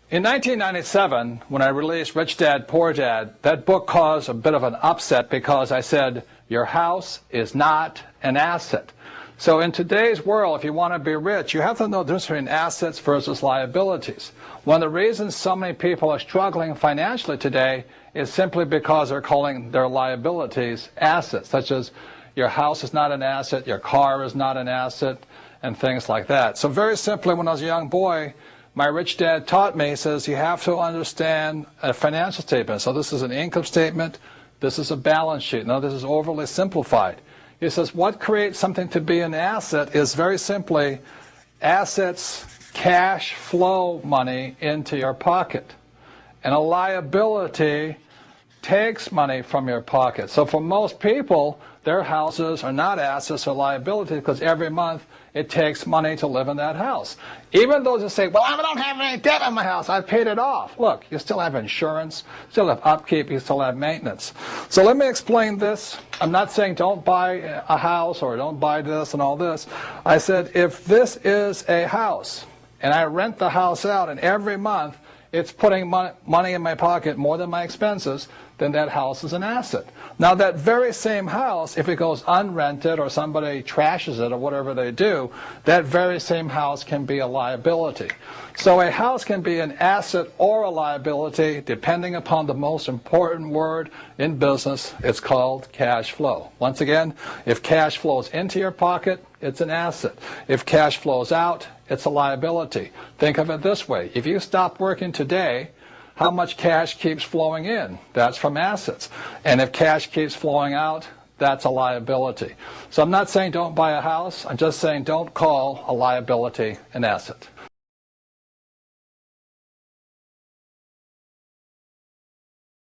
In 1997, when I released Rich Dad, Poor Dad, that book caused a bit of an upset because I said, your house is not an asset. So in today's world, if you want to be rich, you have to know the difference between assets versus liabilities. One of the reasons so many people are struggling financially today is simply because they're calling their liabilities assets, such as your house is not an asset, your car is not an asset, and things like that. So very simply, when I was a young boy, my rich dad taught me, he says, you have to understand a financial statement. So this is an income statement, this is a balance sheet. Now this is overly simplified. He says, what creates something to be an asset is very simply assets, cash flow money into your pocket. And a liability takes money from your pocket. So for most people, their houses are not assets or liabilities because every month it takes money to live in that house. Even those who say, well, I don't have any debt on my house, I've paid it off. Look, you still have insurance, still have upkeep, you still have maintenance. So let me explain this. I'm not saying don't buy a house or don't buy this and all this. I said if this is a house and I rent the house out and every month it's putting money in my pocket more than my expenses, then that house is an asset. Now that very same house, if it goes unrented or somebody trashes it or whatever they do, that very same house can be a liability. So a house can be an asset or a liability depending upon the most important word in business. It's called cash flow. Once again, if cash flows into your pocket, it's an asset. If cash flows out, it's a liability. Think of it this way. If you stop working today, how much cash keeps flowing in? That's from assets. And if cash keeps flowing out, that's a liability. So I'm not saying don't buy a house. I'm just saying don't call a liability an asset.